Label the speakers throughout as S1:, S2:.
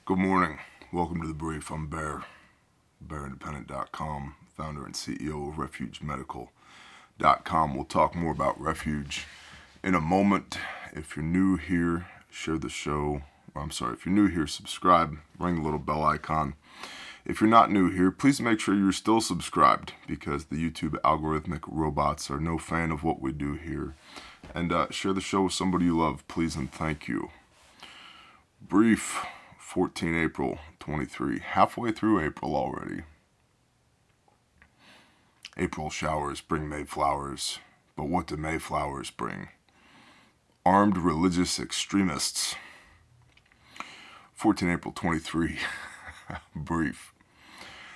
S1: Good morning. Welcome to The Brief. I'm Bear, BearIndependent.com, founder and CEO of RefugeMedical.com. We'll talk more about refuge in a moment. If you're new here, share the show. If you're new here, subscribe, ring the little bell icon. If you're not new here, please make sure you're still subscribed because the YouTube algorithmic robots are no fan of what we do here. And share the show with somebody you love, please and thank you. Brief. 14 April 23, halfway through April already. April showers bring May flowers, but what do May flowers bring? Armed religious extremists. 14 April 23, brief.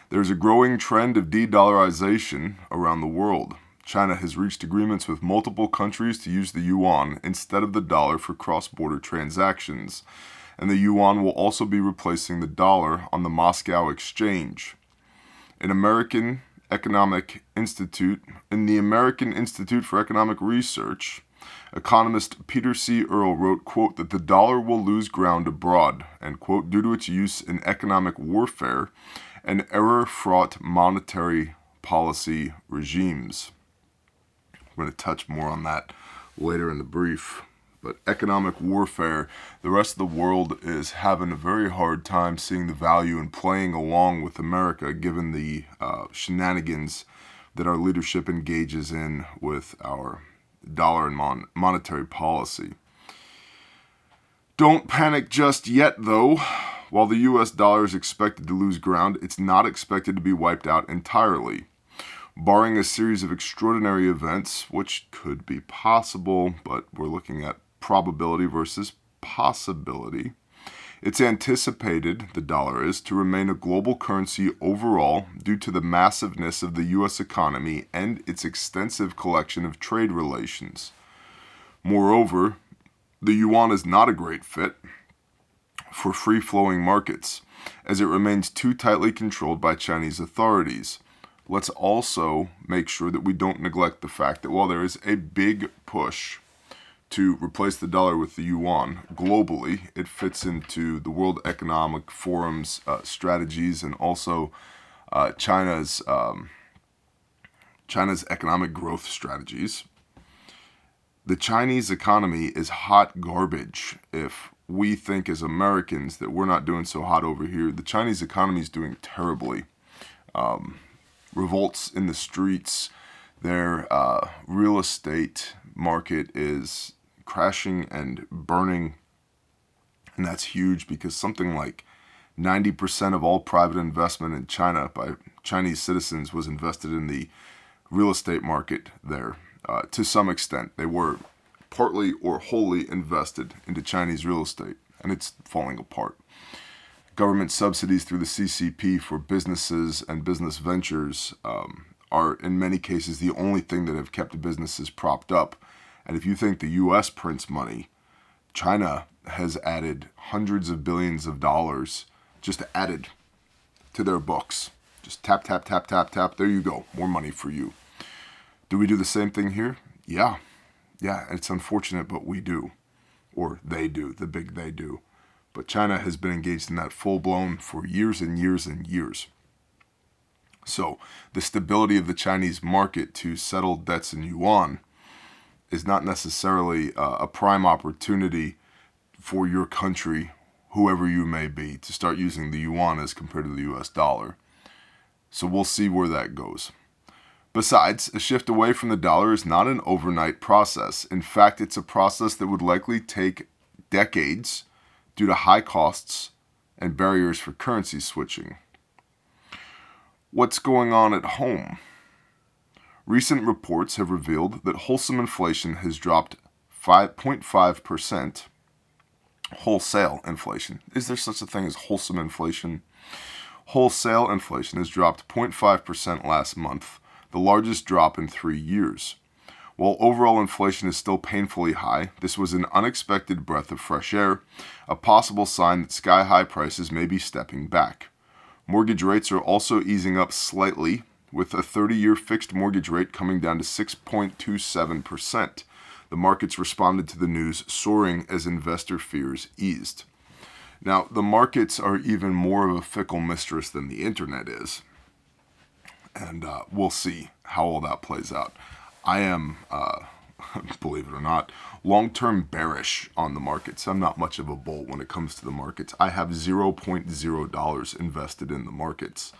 S1: There's a growing trend of de-dollarization around the world. China has reached agreements with multiple countries to use the yuan instead of the dollar for cross-border transactions. And the yuan will also be replacing the dollar on the Moscow exchange. In the American Institute for Economic Research, economist Peter C. Earle wrote, quote, that the dollar will lose ground abroad, end quote, due to its use in economic warfare and error-fraught monetary policy regimes. We're going to touch more on that later in the brief. But economic warfare, the rest of the world is having a very hard time seeing the value in playing along with America, given the shenanigans that our leadership engages in with our dollar and monetary policy. Don't panic just yet, though. While the U.S. dollar is expected to lose ground, it's not expected to be wiped out entirely. Barring a series of extraordinary events, which could be possible, but we're looking at probability versus possibility. It's anticipated, the dollar is, to remain a global currency overall due to the massiveness of the U.S. economy and its extensive collection of trade relations. Moreover, the yuan is not a great fit for free-flowing markets, as it remains too tightly controlled by Chinese authorities. Let's also make sure that we don't neglect the fact that while there is a big push to replace the dollar with the yuan globally, it fits into the World Economic Forum's strategies and also China's economic growth strategies. The Chinese economy is hot garbage. If we think as Americans that we're not doing so hot over here, the Chinese economy is doing terribly. Revolts in the streets, their real estate market is crashing and burning, and that's huge because something like 90% of all private investment in China by Chinese citizens was invested in the real estate market there. To some extent, they were partly or wholly invested into Chinese real estate, and it's falling apart. Government subsidies through the CCP for businesses and business ventures are in many cases the only thing that have kept the businesses propped up. And if you think the U.S. prints money, China has added hundreds of billions of dollars just added to their books. Just tap, tap, tap, tap, tap. There you go. More money for you. Do we do the same thing here? Yeah. Yeah, it's unfortunate, but we do. Or they do, the big they do. But China has been engaged in that full-blown for years and years and years. So the stability of the Chinese market to settle debts in yuan is not necessarily a prime opportunity for your country, whoever you may be, to start using the yuan as compared to the U.S. dollar. So we'll see where that goes. Besides, a shift away from the dollar is not an overnight process. In fact, it's a process that would likely take decades due to high costs and barriers for currency switching. What's going on at home? Recent reports have revealed that wholesome inflation has dropped 5.5%. Wholesale inflation. Is there such a thing as wholesome inflation? Wholesale inflation has dropped 0.5% last month, the largest drop in 3 years. While overall inflation is still painfully high, this was an unexpected breath of fresh air, a possible sign that sky-high prices may be stepping back. Mortgage rates are also easing up slightly, with a 30-year fixed mortgage rate coming down to 6.27%. The markets responded to the news, soaring as investor fears eased. Now, the markets are even more of a fickle mistress than the internet is. And we'll see how all that plays out. I am, believe it or not, long-term bearish on the markets. I'm not much of a bull when it comes to the markets. I have $0.0 invested in the markets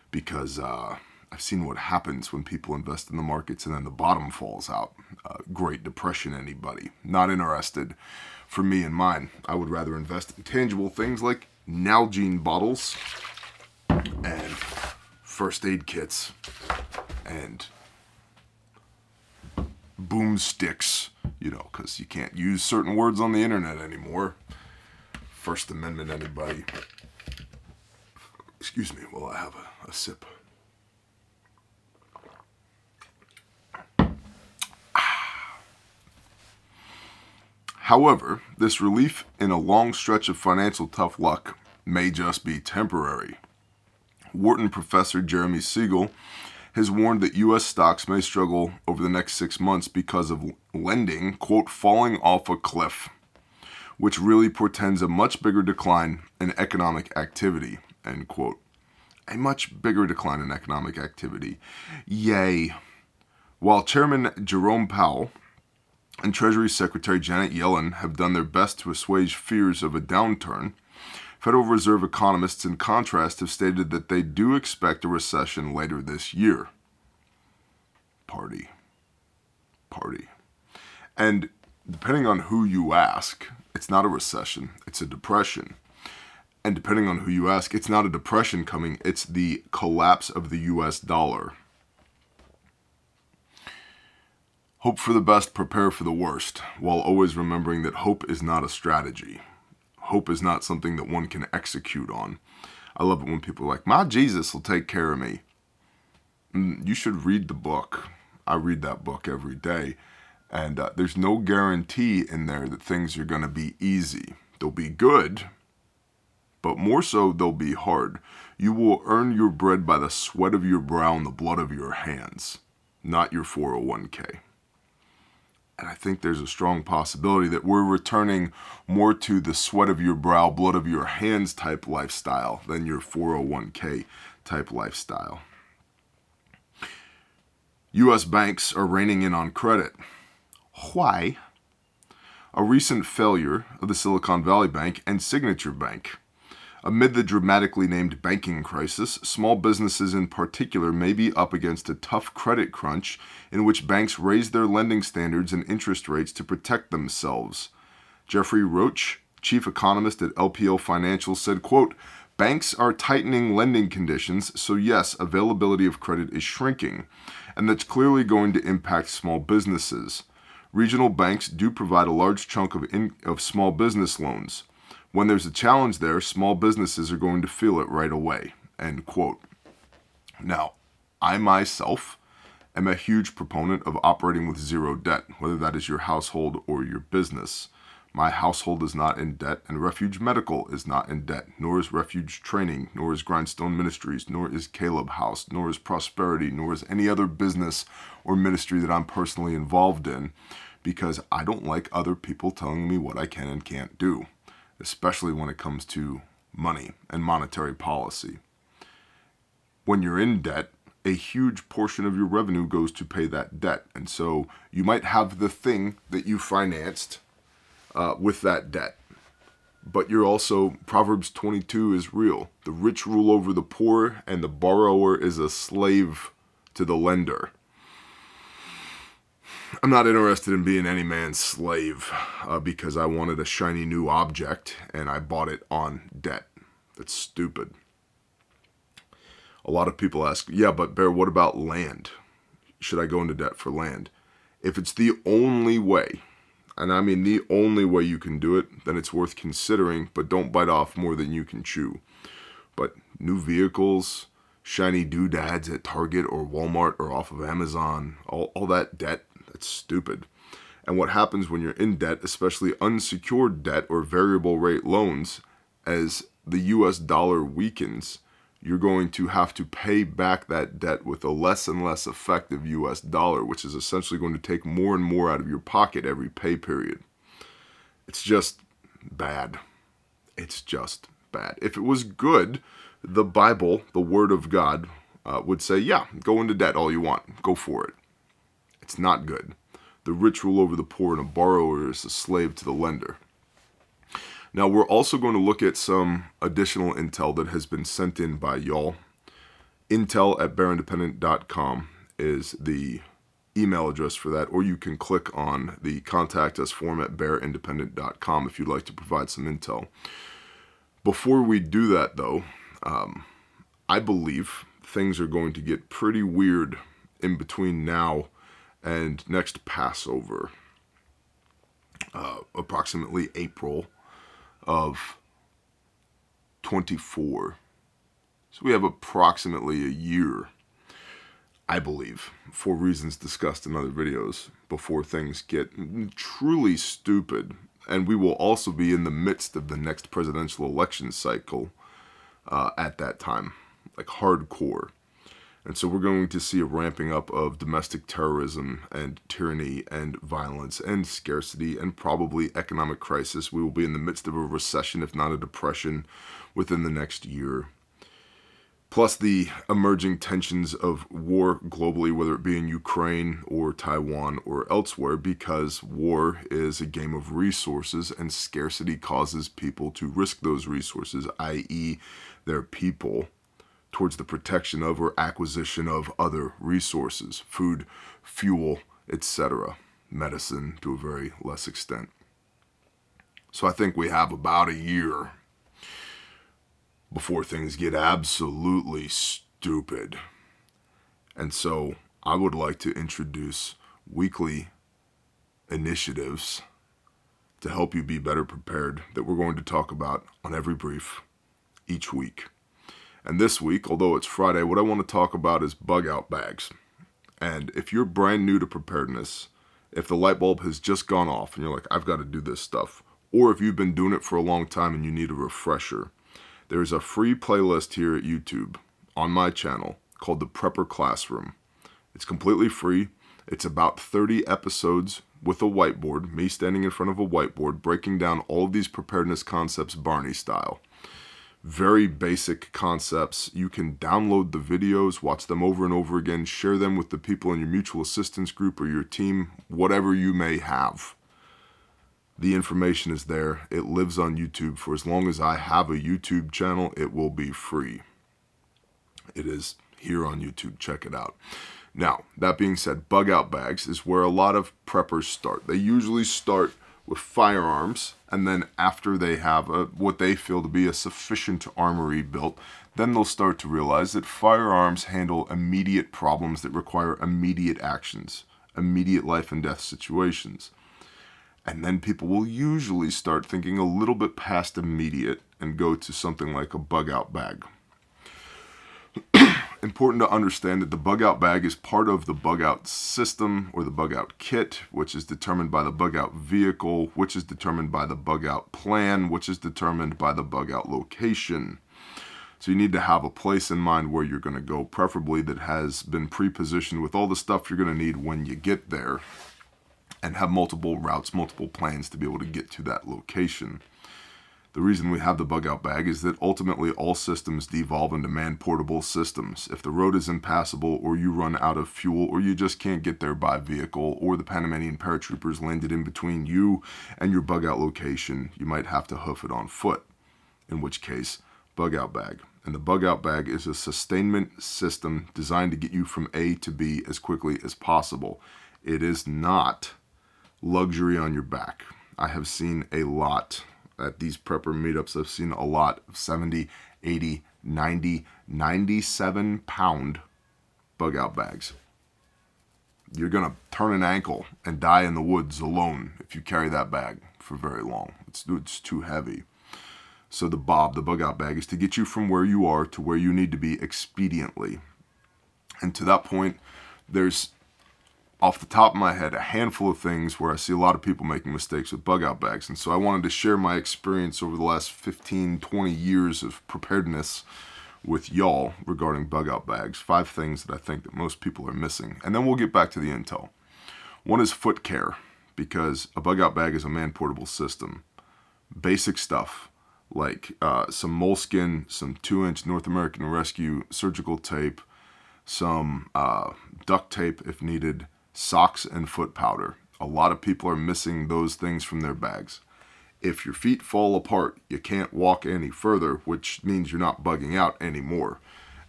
S1: because I've seen what happens when people invest in the markets and then the bottom falls out. Great Depression, anybody. Not interested for me and mine. I would rather invest in tangible things like Nalgene bottles and first aid kits and boomsticks, because you can't use certain words on the internet anymore. First Amendment, anybody. Excuse me while I have a sip. However, this relief in a long stretch of financial tough luck may just be temporary. Wharton professor Jeremy Siegel has warned that U.S. stocks may struggle over the next 6 months because of lending, quote, falling off a cliff, which really portends a much bigger decline in economic activity, end quote. A much bigger decline in economic activity. Yay. While Chairman Jerome Powell and Treasury Secretary Janet Yellen have done their best to assuage fears of a downturn, Federal Reserve economists, in contrast, have stated that they do expect a recession later this year. Party. And depending on who you ask, it's not a recession, it's a depression. And depending on who you ask, it's not a depression coming, it's the collapse of the US dollar. Hope for the best, prepare for the worst, while always remembering that hope is not a strategy. Hope is not something that one can execute on. I love it when people are like, my Jesus will take care of me. You should read the book. I read that book every day. And there's no guarantee in there that things are going to be easy. They'll be good, but more so, they'll be hard. You will earn your bread by the sweat of your brow and the blood of your hands, not your 401k. And I think there's a strong possibility that we're returning more to the sweat of your brow, blood of your hands type lifestyle than your 401k type lifestyle. U.S. banks are reining in on credit. Why? A recent failure of the Silicon Valley Bank and Signature Bank. Amid the dramatically named banking crisis, small businesses in particular may be up against a tough credit crunch in which banks raise their lending standards and interest rates to protect themselves. Jeffrey Roach, chief economist at LPL Financial, said, quote, banks are tightening lending conditions, so yes, availability of credit is shrinking, and that's clearly going to impact small businesses. Regional banks do provide a large chunk of small business loans. When there's a challenge there, small businesses are going to feel it right away, end quote. Now, I myself am a huge proponent of operating with zero debt, whether that is your household or your business. My household is not in debt, and Refuge Medical is not in debt, nor is Refuge Training, nor is Grindstone Ministries, nor is Caleb House, nor is Prosperity, nor is any other business or ministry that I'm personally involved in, because I don't like other people telling me what I can and can't do, especially when it comes to money and monetary policy. When you're in debt, a huge portion of your revenue goes to pay that debt. And so you might have the thing that you financed with that debt. But you're also, Proverbs 22 is real. The rich rule over the poor, and the borrower is a slave to the lender. I'm not interested in being any man's slave because I wanted a shiny new object and I bought it on debt. That's stupid. A lot of people ask, yeah, but Bear, what about land? Should I go into debt for land? If it's the only way, and I mean the only way you can do it, then it's worth considering, but don't bite off more than you can chew. But new vehicles, shiny doodads at Target or Walmart or off of Amazon, all that debt, that's stupid. And what happens when you're in debt, especially unsecured debt or variable rate loans, as the US dollar weakens, you're going to have to pay back that debt with a less and less effective US dollar, which is essentially going to take more and more out of your pocket every pay period. It's just bad. It's just bad. If it was good, the Bible, the Word of God, would say, yeah, go into debt all you want. Go for it. It's not good. The rich rule over the poor, and a borrower is a slave to the lender. Now, we're also going to look at some additional intel that has been sent in by y'all. Intel@bearindependent.com is the email address for that, or you can click on the contact us form at bearindependent.com if you'd like to provide some intel. Before we do that, though, I believe things are going to get pretty weird in between now and next Passover, approximately April of 24. So we have approximately a year, I believe, for reasons discussed in other videos, before things get truly stupid. And we will also be in the midst of the next presidential election cycle at that time, like hardcore. And so we're going to see a ramping up of domestic terrorism and tyranny and violence and scarcity and probably economic crisis. We will be in the midst of a recession, if not a depression, within the next year. Plus the emerging tensions of war globally, whether it be in Ukraine or Taiwan or elsewhere, because war is a game of resources and scarcity causes people to risk those resources, i.e. their people, towards the protection of or acquisition of other resources, food, fuel, etc., medicine to a very less extent. So I think we have about a year before things get absolutely stupid. And so I would like to introduce weekly initiatives to help you be better prepared that we're going to talk about on every brief each week. And this week, although it's Friday, what I want to talk about is bug out bags. And if you're brand new to preparedness, if the light bulb has just gone off and you're like, I've got to do this stuff, or if you've been doing it for a long time and you need a refresher, there's a free playlist here at YouTube on my channel called the Prepper Classroom. It's completely free. It's about 30 episodes with a whiteboard, me standing in front of a whiteboard, breaking down all of these preparedness concepts Barney style. Very basic concepts. You can download the videos, watch them over and over again, share them with the people in your mutual assistance group or your team, whatever you may have. The information is there. It lives on YouTube. For as long as I have a YouTube channel, it will be free. It is here on YouTube. Check it out. Now, that being said, bug out bags is where a lot of preppers start. They usually start with firearms, and then after they have what they feel to be a sufficient armory built, then they'll start to realize that firearms handle immediate problems that require immediate actions, immediate life and death situations. And then people will usually start thinking a little bit past immediate and go to something like a bug out bag. Important to understand that the bug out bag is part of the bug out system or the bug out kit, which is determined by the bug out vehicle, which is determined by the bug out plan, which is determined by the bug out location. So you need to have a place in mind where you're going to go, preferably that has been pre-positioned with all the stuff you're going to need when you get there, and have multiple routes, multiple plans to be able to get to that location. The reason we have the bug out bag is that ultimately all systems devolve into man-portable systems. If the road is impassable, or you run out of fuel, or you just can't get there by vehicle, or the Panamanian paratroopers landed in between you and your bug out location, you might have to hoof it on foot, in which case, bug out bag. And the bug out bag is a sustainment system designed to get you from A to B as quickly as possible. It is not luxury on your back. I have seen a lot at these prepper meetups. I've seen a lot of 70, 80, 90, 97 pound bug out bags. You're going to turn an ankle and die in the woods alone if you carry that bag for very long. It's too heavy. So the bug out bag is to get you from where you are to where you need to be expediently. And to that point, there's, off the top of my head, a handful of things where I see a lot of people making mistakes with bug out bags. And so I wanted to share my experience over the last 15, 20 years of preparedness with y'all regarding bug out bags. 5 things that I think that most people are missing. And then we'll get back to the intel. One is foot care, because a bug out bag is a man-portable system. Basic stuff like some moleskin, some 2-inch North American Rescue surgical tape, some duct tape if needed, socks, and foot powder. A lot of people are missing those things from their bags. If your feet fall apart, you can't walk any further, which means you're not bugging out anymore.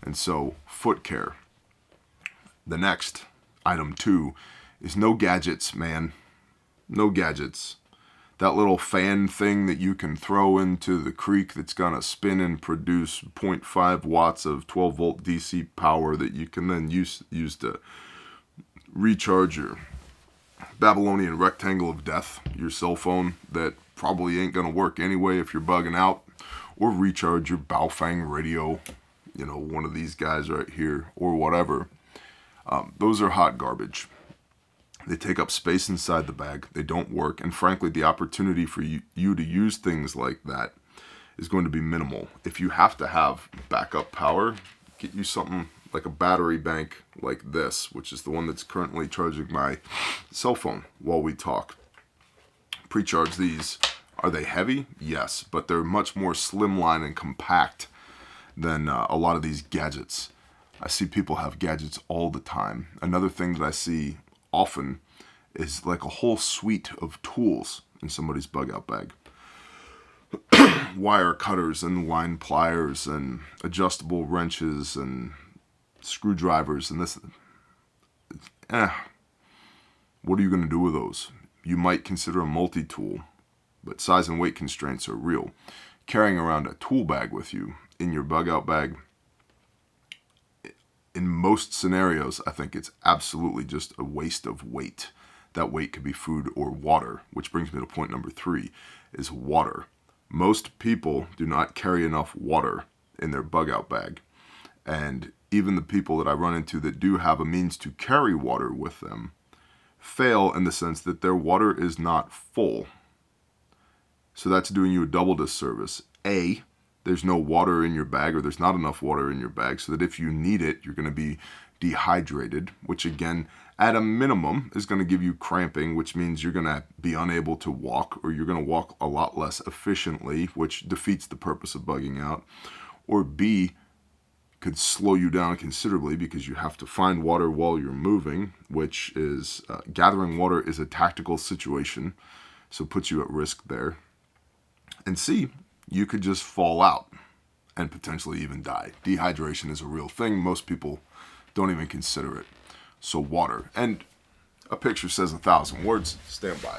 S1: And so, foot care. The next, item 2, is no gadgets, man. No gadgets. That little fan thing that you can throw into the creek that's going to spin and produce 0.5 watts of 12 volt DC power that you can then use to recharge your Babylonian rectangle of death, your cell phone that probably ain't going to work anyway if you're bugging out, or recharge your Baofeng radio, one of these guys right here, or whatever. Those are hot garbage. They take up space inside the bag. They don't work. And frankly, the opportunity for you to use things like that is going to be minimal. If you have to have backup power, get you something like a battery bank like this, which is the one that's currently charging my cell phone while we talk. Pre-charge these. Are they heavy? Yes, but they're much more slimline and compact than a lot of these gadgets. I see people have gadgets all the time. Another thing that I see often is like a whole suite of tools in somebody's bug out bag. Wire cutters and line pliers and adjustable wrenches and screwdrivers and this. What are you going to do with those? You might consider a multi-tool, but size and weight constraints are real. Carrying around a tool bag with you in your bug out bag, in most scenarios, I think it's absolutely just a waste of weight. That weight could be food or water, which brings me to point number 3, is water. Most people do not carry enough water in their bug out bag. And even the people that I run into that do have a means to carry water with them fail in the sense that their water is not full. So that's doing you a double disservice. A, there's no water in your bag, or there's not enough water in your bag, so that if you need it, you're going to be dehydrated, which again, at a minimum, is going to give you cramping, which means you're going to be unable to walk, or you're going to walk a lot less efficiently, which defeats the purpose of bugging out. Or B, could slow you down considerably because you have to find water while you're moving, which is, gathering water is a tactical situation, so puts you at risk there. And C, you could just fall out and potentially even die. Dehydration is a real thing. Most people don't even consider it. So water. And a picture says 1,000 words. Stand by.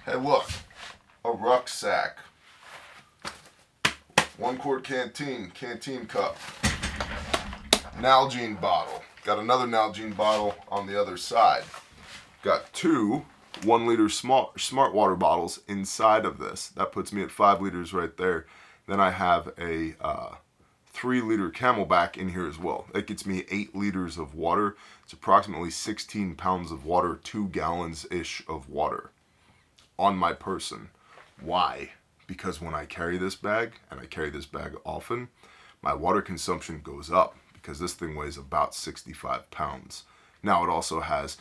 S1: Hey, look. A rucksack. 1-quart canteen cup. Nalgene bottle. Got another Nalgene bottle on the other side. Got 2 1-liter smart water bottles inside of this. That puts me at 5 liters right there. Then I have a 3-liter Camelback in here as well. That gets me 8 liters of water. It's approximately 16 pounds of water, 2 gallons-ish of water on my person. Why? Because when I carry this bag, and I carry this bag often, my water consumption goes up because this thing weighs about 65 pounds. Now it also has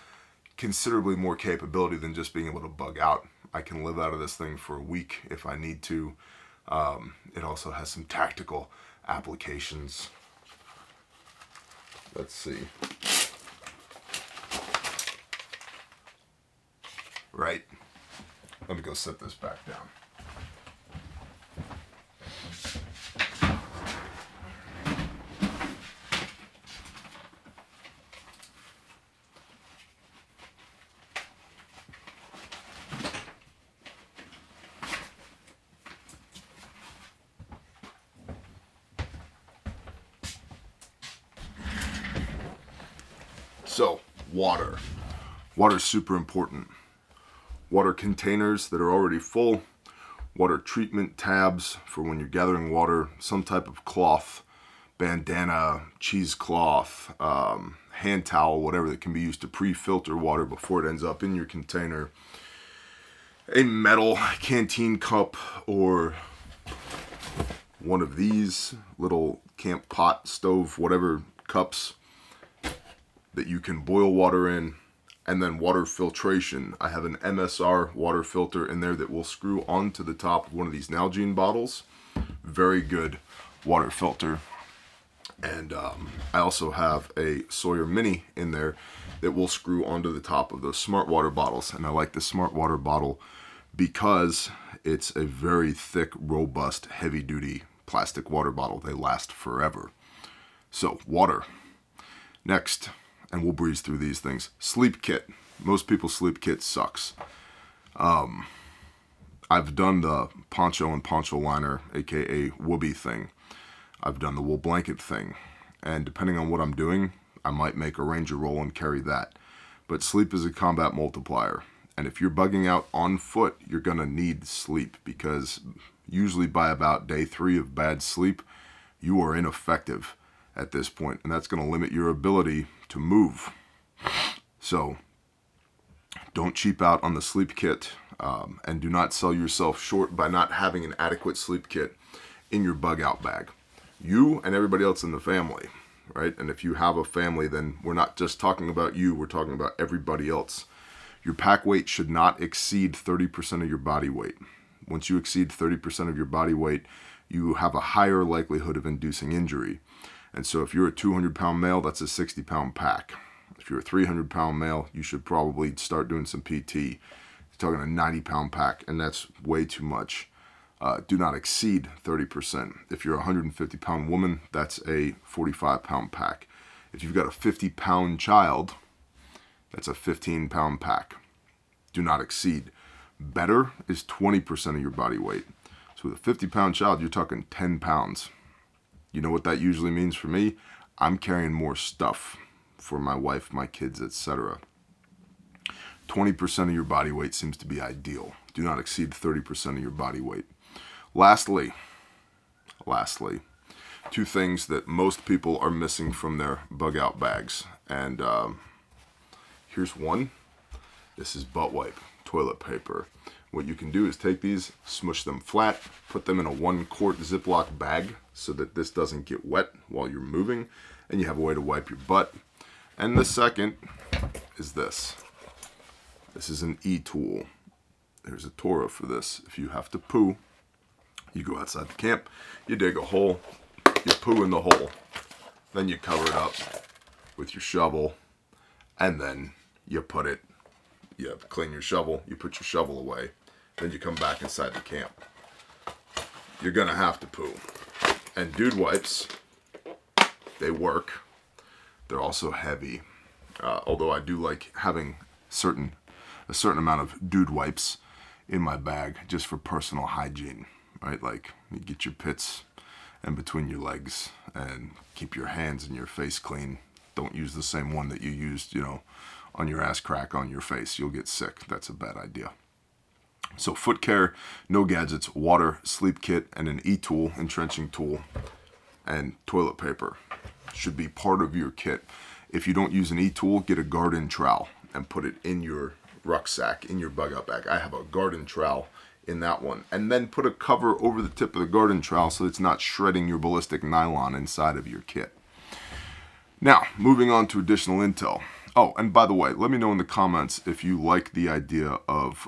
S1: considerably more capability than just being able to bug out. I can live out of this thing for a week if I need to. It also has some tactical applications. Let's see. Right. Let me go set this back down. So, water. Water's super important. Water containers that are already full, water treatment tabs for when you're gathering water, some type of cloth, bandana, cheesecloth, hand towel, whatever that can be used to pre-filter water before it ends up in your container. A metal canteen cup or one of these little camp pot, stove, whatever cups. that you can boil water in, and then water filtration. I have an MSR water filter in there that will screw onto the top of one of these Nalgene bottles. Very good water filter. And I also have a Sawyer Mini in there that will screw onto the top of those Smart Water bottles. And I like the Smart Water bottle because it's a very thick, robust, heavy-duty plastic water bottle. They last forever. So, water. Next, and we'll breeze through these things. Sleep kit. Most people's sleep kit sucks. I've done the poncho and poncho liner, aka Whoopee thing. I've done the wool blanket thing. And depending on what I'm doing, I might make a Ranger roll and carry that. But sleep is a combat multiplier. And if you're bugging out on foot, you're going to need sleep, because usually by about day 3 of bad sleep, you are ineffective at this point. And that's going to limit your ability to move. So don't cheap out on the sleep kit, and do not sell yourself short by not having an adequate sleep kit in your bug out bag. You and everybody else in the family, right? And if you have a family, then we're not just talking about you, we're talking about everybody else. Your pack weight should not exceed 30% of your body weight. Once you exceed 30% of your body weight, you have a higher likelihood of inducing injury. And so if you're a 200-pound male, that's a 60-pound pack. If you're a 300-pound male, you should probably start doing some PT. You're talking a 90-pound pack, and that's way too much. Do not exceed 30%. If you're a 150-pound woman, that's a 45-pound pack. If you've got a 50-pound child, that's a 15-pound pack. Do not exceed. Better is 20% of your body weight. So with a 50-pound child, you're talking 10 pounds. You know what that usually means for me? I'm carrying more stuff for my wife, my kids, etc. 20% of your body weight seems to be ideal. Do not exceed 30% of your body weight. Lastly, 2 things that most people are missing from their bug out bags. And here's one. This is butt wipe, toilet paper. What you can do is take these, smush them flat, put them in a 1-quart Ziploc bag so that this doesn't get wet while you're moving, and you have a way to wipe your butt. And the second is this. This is an e-tool. There's a Torah for this. If you have to poo, you go outside the camp, you dig a hole, you poo in the hole, then you cover it up with your shovel, and then you clean your shovel, you put your shovel away, then you come back inside the camp. You're gonna have to poo. And dude wipes, they work. They're also heavy. Although I do like having a certain amount of dude wipes in my bag just for personal hygiene, right? Like, you get your pits in between your legs and keep your hands and your face clean. Don't use the same one that you used, on your ass crack on your face. You'll get sick. That's a bad idea. So foot care, no gadgets, water, sleep kit, and an e-tool, entrenching tool, and toilet paper should be part of your kit. If you don't use an e-tool, get a garden trowel and put it in your rucksack, in your bug out bag. I have a garden trowel in that one. And then put a cover over the tip of the garden trowel so it's not shredding your ballistic nylon inside of your kit. Now, moving on to additional intel. Oh, and by the way, let me know in the comments if you like the idea of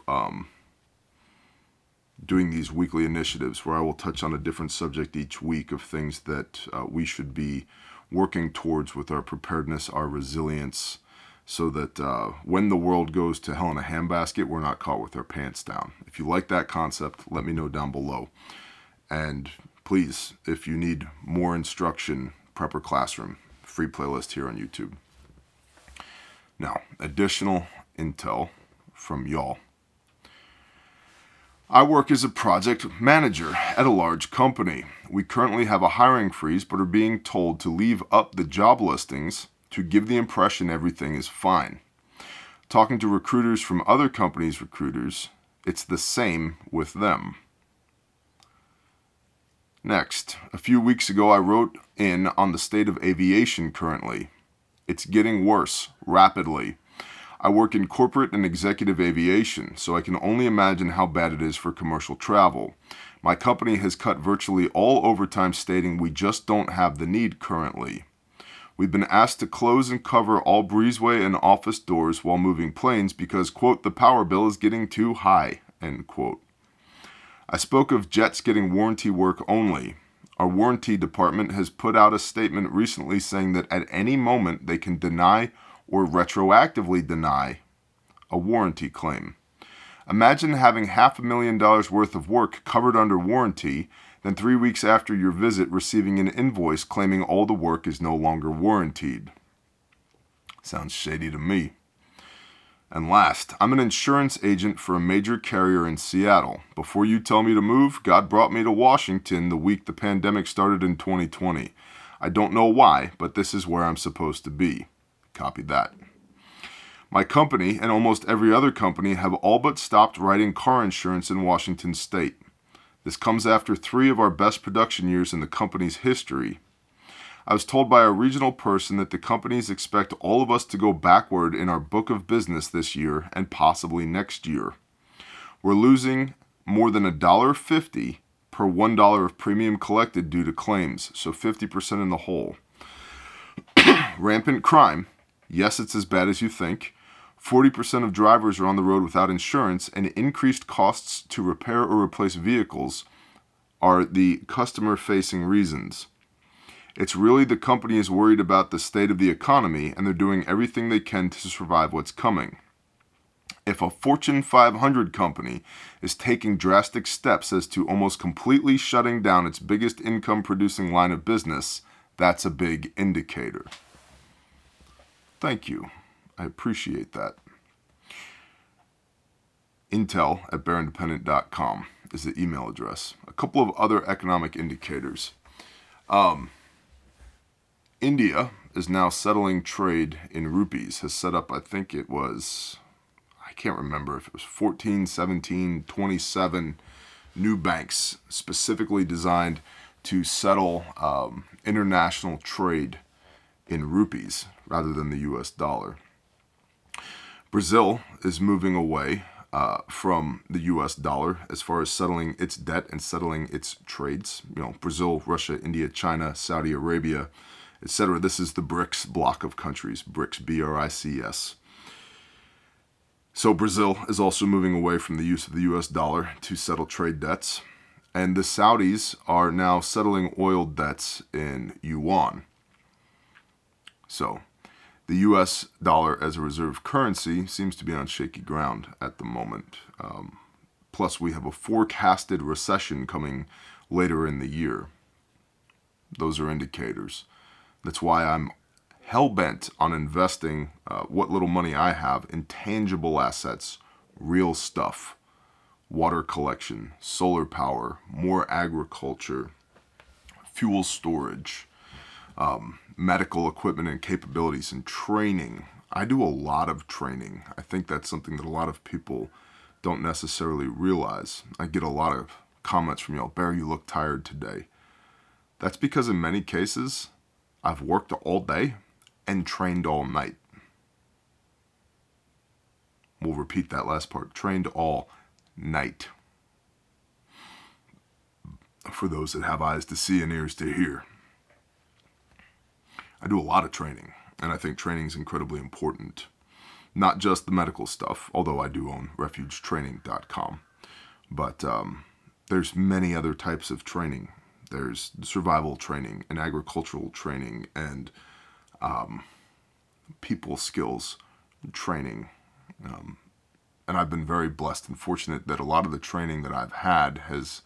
S1: doing these weekly initiatives where I will touch on a different subject each week of things that we should be working towards with our preparedness, our resilience, so that when the world goes to hell in a handbasket, we're not caught with our pants down. If you like that concept, let me know down below. And please, if you need more instruction, Prepper Classroom, free playlist here on YouTube. Now, additional intel from y'all. I work as a project manager at a large company. We currently have a hiring freeze, but are being told to leave up the job listings to give the impression everything is fine. Talking to recruiters from other companies' recruiters, it's the same with them. Next, a few weeks ago I wrote in on the state of aviation currently. It's getting worse, rapidly. I work in corporate and executive aviation, so I can only imagine how bad it is for commercial travel. My company has cut virtually all overtime, stating we just don't have the need currently. We've been asked to close and cover all breezeway and office doors while moving planes because, quote, the power bill is getting too high, end quote. I spoke of jets getting warranty work only. Our warranty department has put out a statement recently saying that at any moment they can deny or retroactively deny a warranty claim. Imagine having $500,000 worth of work covered under warranty, then 3 weeks after your visit receiving an invoice claiming all the work is no longer warrantied. Sounds shady to me. And last, I'm an insurance agent for a major carrier in Seattle. Before you tell me to move, God brought me to Washington the week the pandemic started in 2020. I don't know why, but this is where I'm supposed to be. Copy that. My company and almost every other company have all but stopped writing car insurance in Washington state. This comes after 3 of our best production years in the company's history. I was told by a regional person that the companies expect all of us to go backward in our book of business this year and possibly next year. We're losing more than $1.50 per $1 of premium collected due to claims, so 50% in the hole. Rampant crime. Yes, it's as bad as you think. 40% of drivers are on the road without insurance, and increased costs to repair or replace vehicles are the customer-facing reasons. It's really the company is worried about the state of the economy, and they're doing everything they can to survive what's coming. If a Fortune 500 company is taking drastic steps as to almost completely shutting down its biggest income-producing line of business, that's a big indicator. Thank you. I appreciate that. Intel@bearindependent.com is the email address. A couple of other economic indicators. India is now settling trade in rupees, has set up, I think it was, I can't remember if it was 14, 17, 27 new banks specifically designed to settle international trade in rupees rather than the US dollar. Brazil is moving away from the US dollar as far as settling its debt and settling its trades. Brazil, Russia, India, China, Saudi Arabia, etc. This is the BRICS block of countries, BRICS, B-R-I-C-S. So Brazil is also moving away from the use of the US dollar to settle trade debts. And the Saudis are now settling oil debts in yuan. So the US dollar as a reserve currency seems to be on shaky ground at the moment. Plus, we have a forecasted recession coming later in the year. Those are indicators. That's why I'm hell-bent on investing what little money I have in tangible assets, real stuff, water collection, solar power, more agriculture, fuel storage, medical equipment and capabilities, and training. I do a lot of training. I think that's something that a lot of people don't necessarily realize. I get a lot of comments from y'all, Bear, you look tired today. That's because in many cases, I've worked all day and trained all night. We'll repeat that last part. Trained all night. For those that have eyes to see and ears to hear. I do a lot of training, and I think training is incredibly important. Not just the medical stuff, although I do own refugetraining.com. But there's many other types of training. There's survival training and agricultural training and people skills training. And I've been very blessed and fortunate that a lot of the training that I've had has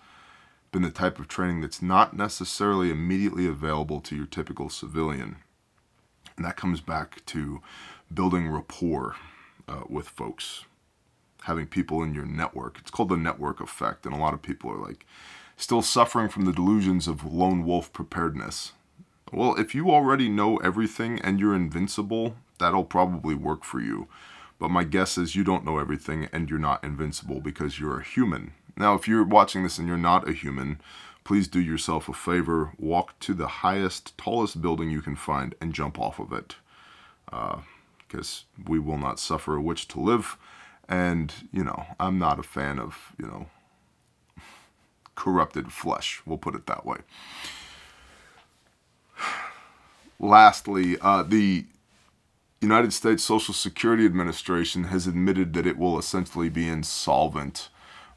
S1: been the type of training that's not necessarily immediately available to your typical civilian. And that comes back to building rapport with folks, having people in your network. It's called the network effect, and a lot of people are still suffering from the delusions of lone wolf preparedness. Well, if you already know everything and you're invincible, that'll probably work for you. But my guess is you don't know everything and you're not invincible because you're a human. Now, if you're watching this and you're not a human, please do yourself a favor, walk to the highest, tallest building you can find and jump off of it. Because we will not suffer a witch to live. And, I'm not a fan of, corrupted flesh. We'll put it that way. Lastly, the United States Social Security Administration has admitted that it will essentially be insolvent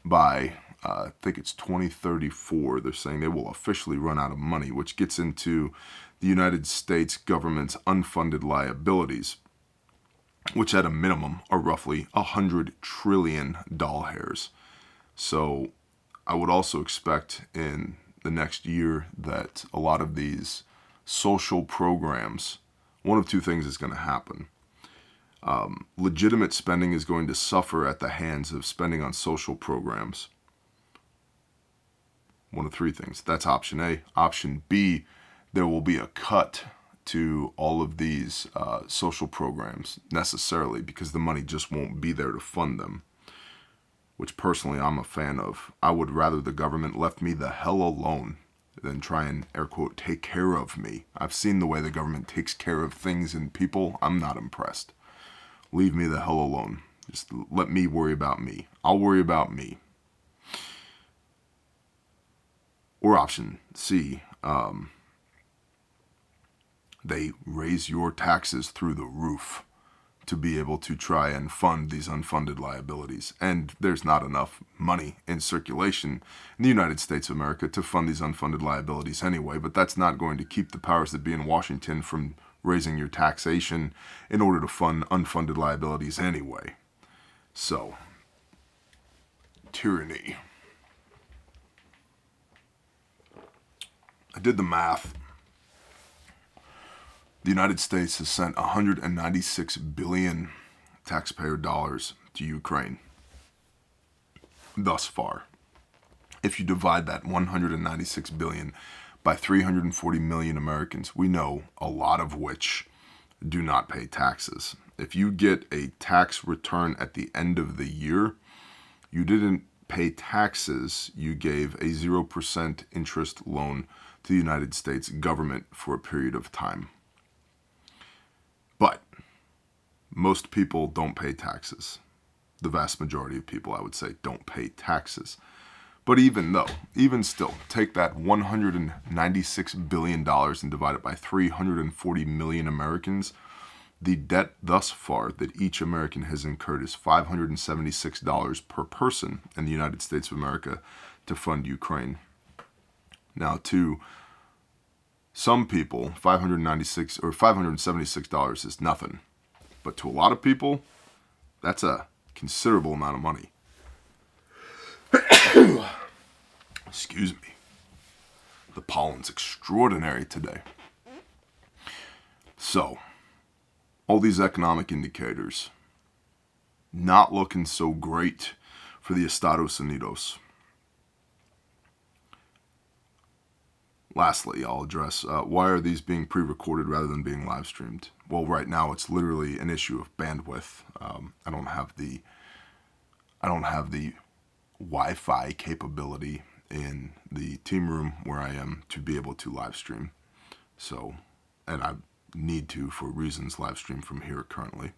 S1: by, I think it's 2034. They're saying they will officially run out of money, which gets into the United States government's unfunded liabilities, which at a minimum are roughly 100 trillion doll hairs. So I would also expect in the next year that a lot of these social programs, one of two things is going to happen. Legitimate spending is going to suffer at the hands of spending on social programs. One of three things. That's option A. Option B, there will be a cut to all of these social programs necessarily because the money just won't be there to fund them, which personally I'm a fan of. I would rather the government left me the hell alone than try and, air quote, take care of me. I've seen the way the government takes care of things and people. I'm not impressed. Leave me the hell alone. Just let me worry about me. I'll worry about me. Or option C, they raise your taxes through the roof to be able to try and fund these unfunded liabilities. And there's not enough money in circulation in the United States of America to fund these unfunded liabilities anyway, but that's not going to keep the powers that be in Washington from raising your taxation in order to fund unfunded liabilities anyway. So, tyranny. I did the math. The United States has sent 196 billion taxpayer dollars to Ukraine thus far. If you divide that 196 billion by 340 million Americans, we know a lot of which do not pay taxes. If you get a tax return at the end of the year, you didn't pay taxes, you gave a 0% interest loan to the United States government for a period of time. But most people don't pay taxes. The vast majority of people, I would say, don't pay taxes. But even still, take that $196 billion and divide it by 340 million Americans. The debt thus far that each American has incurred is $576 per person in the United States of America to fund Ukraine. Now, to some people, $576 is nothing. But to a lot of people, that's a considerable amount of money. Excuse me. The pollen's extraordinary today. So, all these economic indicators, not looking so great for the Estados Unidos. Lastly, I'll address why are these being pre-recorded rather than being live streamed? Well, right now it's literally an issue of bandwidth. I don't have the Wi-Fi capability in the team room where I am to be able to live stream. So, and I need to, for reasons, live stream from here currently.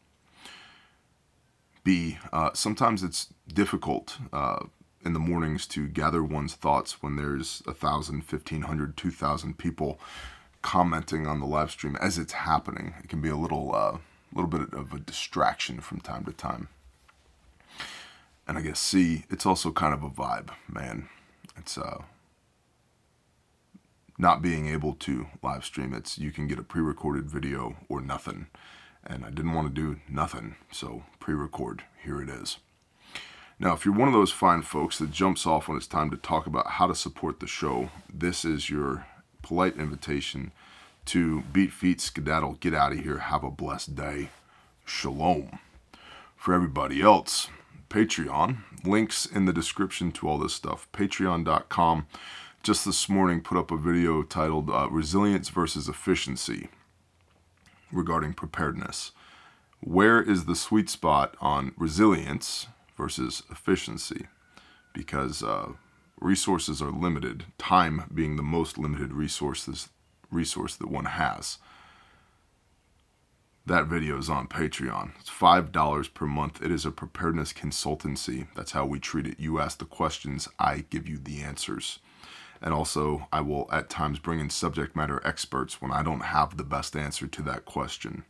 S1: B, sometimes it's difficult in the mornings to gather one's thoughts when there's 1,000, 1,500, 2,000 people commenting on the live stream as it's happening. It can be a little bit of a distraction from time to time. And I guess C, it's also kind of a vibe, man. It's not being able to live stream. It's you can get a pre-recorded video or nothing. And I didn't want to do nothing, so pre-record. Here it is. Now, if you're one of those fine folks that jumps off when it's time to talk about how to support the show, this is your polite invitation to beat feet, skedaddle, get out of here, have a blessed day. Shalom. For everybody else, Patreon, links in the description to all this stuff. Patreon.com. Just this morning put up a video titled Resilience versus Efficiency regarding preparedness. Where is the sweet spot on resilience versus efficiency? Because resources are limited, time being the most limited resource that one has. That video is on Patreon. It's $5 per month. It is a preparedness consultancy. That's how we treat it. You ask the questions, I give you the answers. And also, I will at times bring in subject matter experts when I don't have the best answer to that question.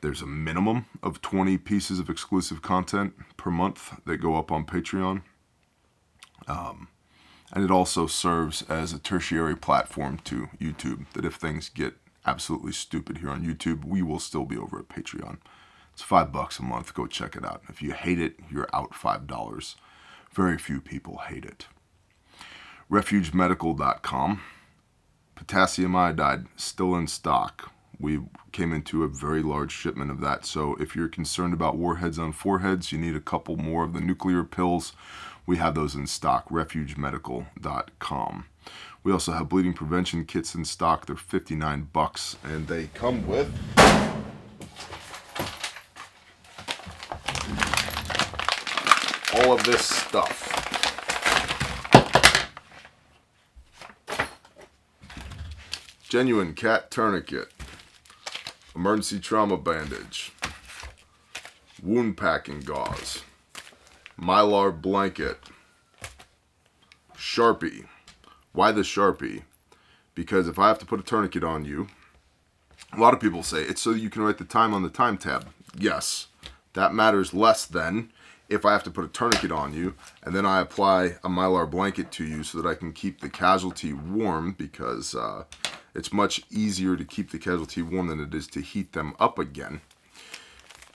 S1: There's a minimum of 20 pieces of exclusive content per month that go up on Patreon. And it also serves as a tertiary platform to YouTube, that if things get absolutely stupid here on YouTube, we will still be over at Patreon. It's $5 a month. Go check it out. If you hate it, you're out $5. Very few people hate it. RefugeMedical.com. Potassium iodide still in stock. We came into a very large shipment of that. So if you're concerned about warheads on foreheads, you need a couple more of the nuclear pills, we have those in stock. RefugeMedical.com. We also have bleeding prevention kits in stock. They're $59, and they come with all of this stuff. Genuine cat tourniquet, emergency trauma bandage, wound packing gauze, Mylar blanket, Sharpie. Why the Sharpie? Because if I have to put a tourniquet on you, a lot of people say it's so you can write the time on the time tab. Yes, that matters less than if I have to put a tourniquet on you and then I apply a Mylar blanket to you so that I can keep the casualty warm, because it's much easier to keep the casualty warm than it is to heat them up again.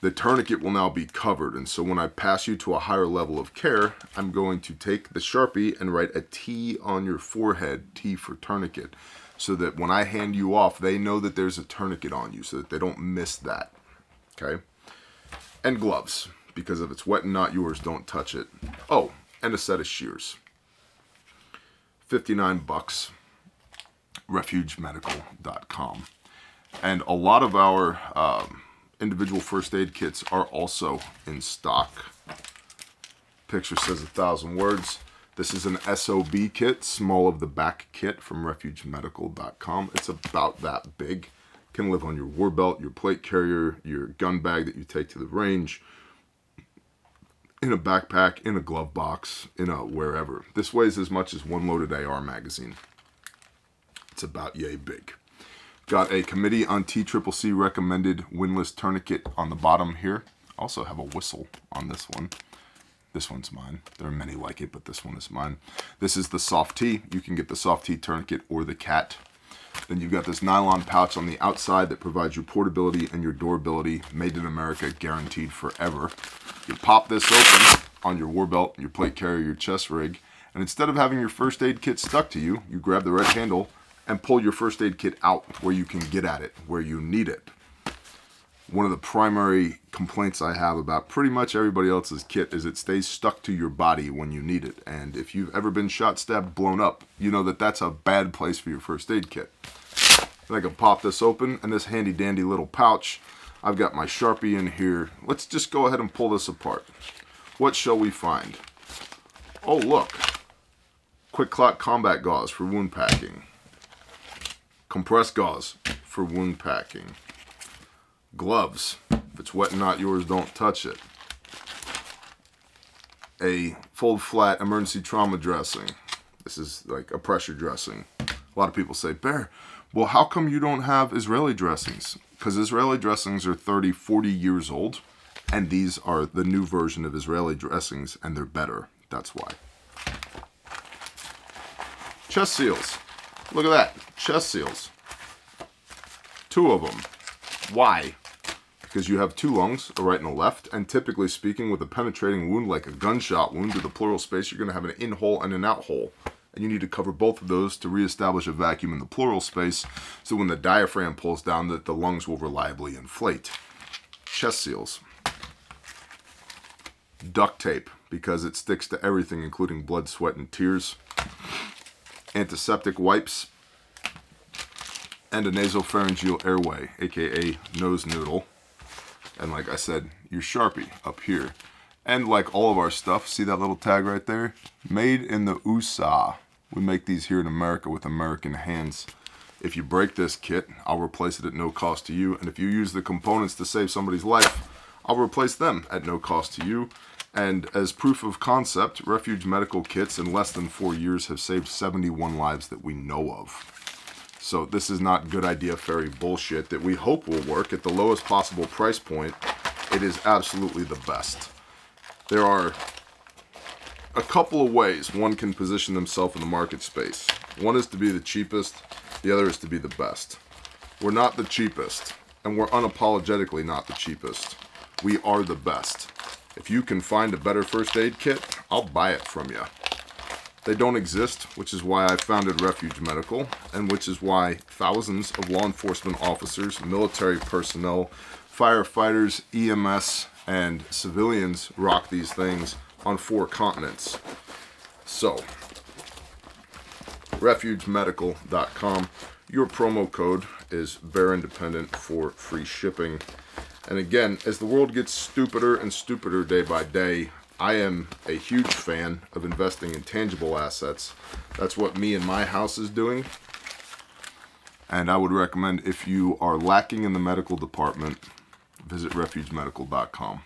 S1: The tourniquet will now be covered, and so when I pass you to a higher level of care, I'm going to take the Sharpie and write a T on your forehead, T for tourniquet, so that when I hand you off, they know that there's a tourniquet on you, so that they don't miss that, okay? And gloves, because if it's wet and not yours, don't touch it. Oh, and a set of shears. $59, RefugeMedical.com. And a lot of our individual first aid kits are also in stock. Picture says 1,000 words. This is an SOB kit, small of the back kit from RefugeMedical.com. It's about that big. Can live on your war belt, your plate carrier, your gun bag that you take to the range, in a backpack, in a glove box, in a wherever. This weighs as much as one loaded AR magazine. It's about yay big. Got a Committee on TCCC recommended windlass tourniquet on the bottom here. Also have a whistle on this one. This one's mine. There are many like it, but this one is mine. This is the soft T. You can get the soft T tourniquet or the cat. Then you've got this nylon pouch on the outside that provides your portability and your durability. Made in America, guaranteed forever. You pop this open on your war belt, your plate carrier, your chest rig, and instead of having your first aid kit stuck to you, you grab the red handle and pull your first aid kit out where you can get at it, where you need it. One of the primary complaints I have about pretty much everybody else's kit is it stays stuck to your body when you need it. And if you've ever been shot, stabbed, blown up, you know that that's a bad place for your first aid kit. And I can pop this open, and this handy dandy little pouch, I've got my Sharpie in here. Let's just go ahead and pull this apart. What shall we find? Oh, look. Quick Clot Combat Gauze for wound packing. Compressed gauze for wound packing. Gloves. If it's wet and not yours, don't touch it. A fold flat emergency trauma dressing. This is like a pressure dressing. A lot of people say, Bear, well, how come you don't have Israeli dressings? Because Israeli dressings are 30, 40 years old, and these are the new version of Israeli dressings, and they're better. That's why. Chest seals. Look at that. Chest seals. 2 of them. Why? Because you have 2 lungs, a right and a left, and typically speaking, with a penetrating wound like a gunshot wound to the pleural space, you're going to have an in-hole and an out-hole. And you need to cover both of those to reestablish a vacuum in the pleural space, so when the diaphragm pulls down, that the lungs will reliably inflate. Chest seals. Duct tape, because it sticks to everything, including blood, sweat, and tears. Antiseptic wipes. And a nasopharyngeal airway, aka nose noodle. And like I said, your Sharpie up here. And like all of our stuff, see that little tag right there? Made in the USA. We make these here in America with American hands. If you break this kit, I'll replace it at no cost to you. And if you use the components to save somebody's life, I'll replace them at no cost to you. And as proof of concept, Refuge Medical kits in less than 4 years have saved 71 lives that we know of. So this is not good idea fairy bullshit that we hope will work at the lowest possible price point. It is absolutely the best. There are a couple of ways one can position themselves in the market space. One is to be the cheapest, the other is to be the best. We're not the cheapest, and we're unapologetically not the cheapest. We are the best. If you can find a better first aid kit, I'll buy it from you. They don't exist, which is why I founded Refuge Medical, and which is why thousands of law enforcement officers, military personnel, firefighters, EMS, and civilians rock these things on 4 continents. So, refugemedical.com. Your promo code is Bear Independent for free shipping. And again, as the world gets stupider and stupider day by day, I am a huge fan of investing in tangible assets. That's what me and my house is doing. And I would recommend, if you are lacking in the medical department, visit refugemedical.com.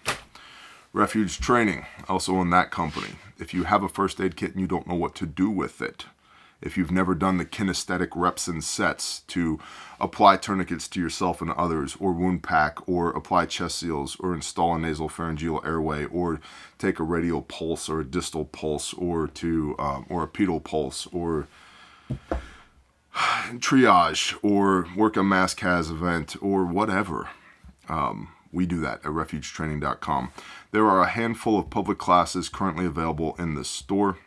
S1: Refuge Training, also in that company. If you have a first aid kit and you don't know what to do with it, if you've never done the kinesthetic reps and sets to apply tourniquets to yourself and others, or wound pack, or apply chest seals, or install a nasal pharyngeal airway, or take a radial pulse or a distal pulse, or a pedal pulse, or triage, or work a mass CAS event, or whatever. We do that at refugetraining.com. There are a handful of public classes currently available in the store.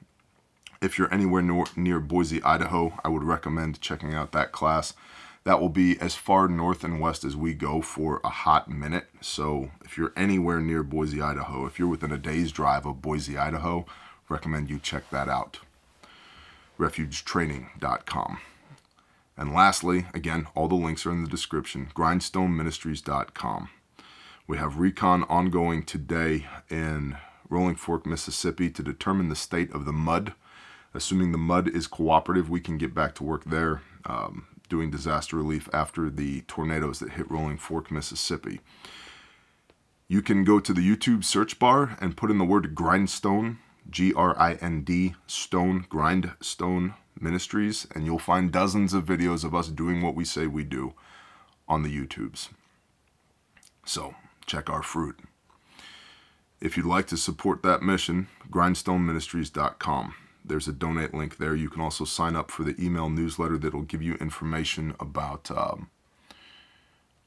S1: If you're anywhere near Boise, Idaho, I would recommend checking out that class. That will be as far north and west as we go for a hot minute. So if you're anywhere near Boise, Idaho, if you're within a day's drive of Boise, Idaho, recommend you check that out. refugetraining.com. And lastly, again, all the links are in the description, grindstoneministries.com. We have recon ongoing today in Rolling Fork, Mississippi to determine the state of the mud. Assuming the mud is cooperative, we can get back to work there, doing disaster relief after the tornadoes that hit Rolling Fork, Mississippi. You can go to the YouTube search bar and put in the word Grindstone, G-R-I-N-D, Stone, Grindstone Ministries, and you'll find dozens of videos of us doing what we say we do on the YouTubes. So, check our fruit. If you'd like to support that mission, grindstoneministries.com. There's a donate link there. You can also sign up for the email newsletter that will give you information about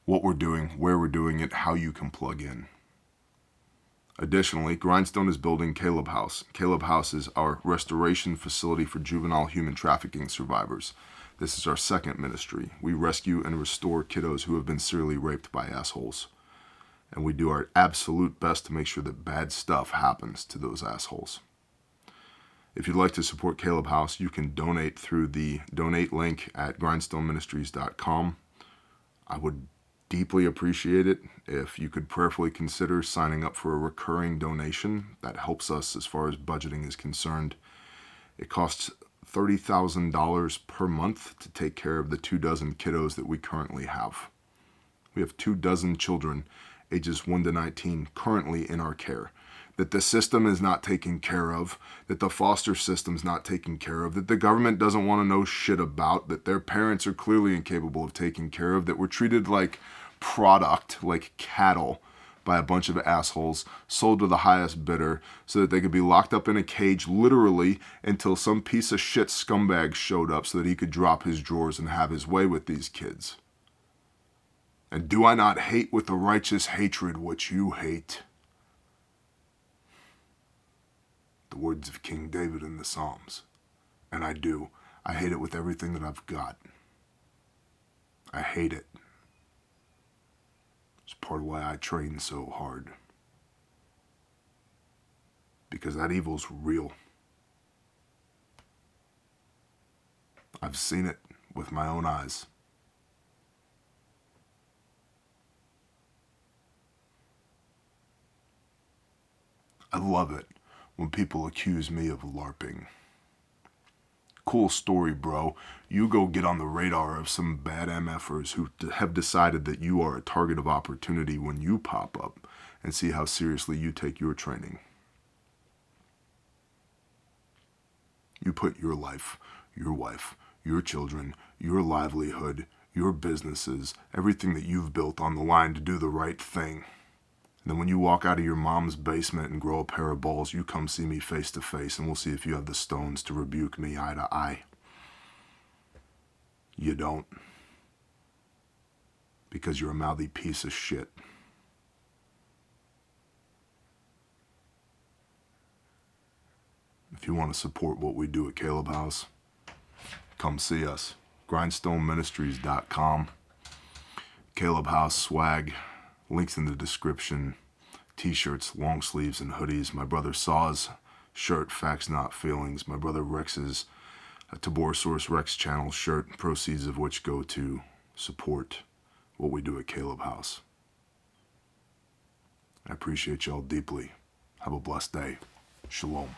S1: what we're doing, where we're doing it, how you can plug in. Additionally, Grindstone is building Caleb House. Caleb House is our restoration facility for juvenile human trafficking survivors. This is our second ministry. We rescue and restore kiddos who have been serially raped by assholes. And we do our absolute best to make sure that bad stuff happens to those assholes. If you'd like to support Caleb House, you can donate through the donate link at grindstoneministries.com. I would deeply appreciate it if you could prayerfully consider signing up for a recurring donation. That helps us as far as budgeting is concerned. It costs $30,000 per month to take care of the 24 kiddos that we currently have. We have 24 children ages 1 to 19 currently in our care, that the system is not taking care of, that the foster system's not taking care of, that the government doesn't want to know shit about, that their parents are clearly incapable of taking care of, that we're treated like product, like cattle, by a bunch of assholes, sold to the highest bidder, so that they could be locked up in a cage literally until some piece of shit scumbag showed up so that he could drop his drawers and have his way with these kids. And do I not hate with the righteous hatred what you hate? The words of King David in the Psalms. And I do. I hate it with everything that I've got. I hate it. It's part of why I train so hard. Because that evil's real. I've seen it with my own eyes. I love it when people accuse me of LARPing. Cool story, bro. You go get on the radar of some bad MFers who have decided that you are a target of opportunity when you pop up, and see how seriously you take your training. put your life, your wife, your children, your livelihood, your businesses, everything that you've built on the line to do the right thing. And then when you walk out of your mom's basement and grow a pair of balls, you come see me face to face, and we'll see if you have the stones to rebuke me eye to eye. You don't. Because you're a mouthy piece of shit. If you want to support what we do at Caleb House, come see us. GrindstoneMinistries.com. Caleb House swag. Links in the description. T-shirts, long sleeves, and hoodies. My brother Saw's shirt, Facts Not Feelings. My brother Rex's Taborosaurus Rex channel shirt, proceeds of which go to support what we do at Caleb House. I appreciate y'all deeply. Have a blessed day. Shalom.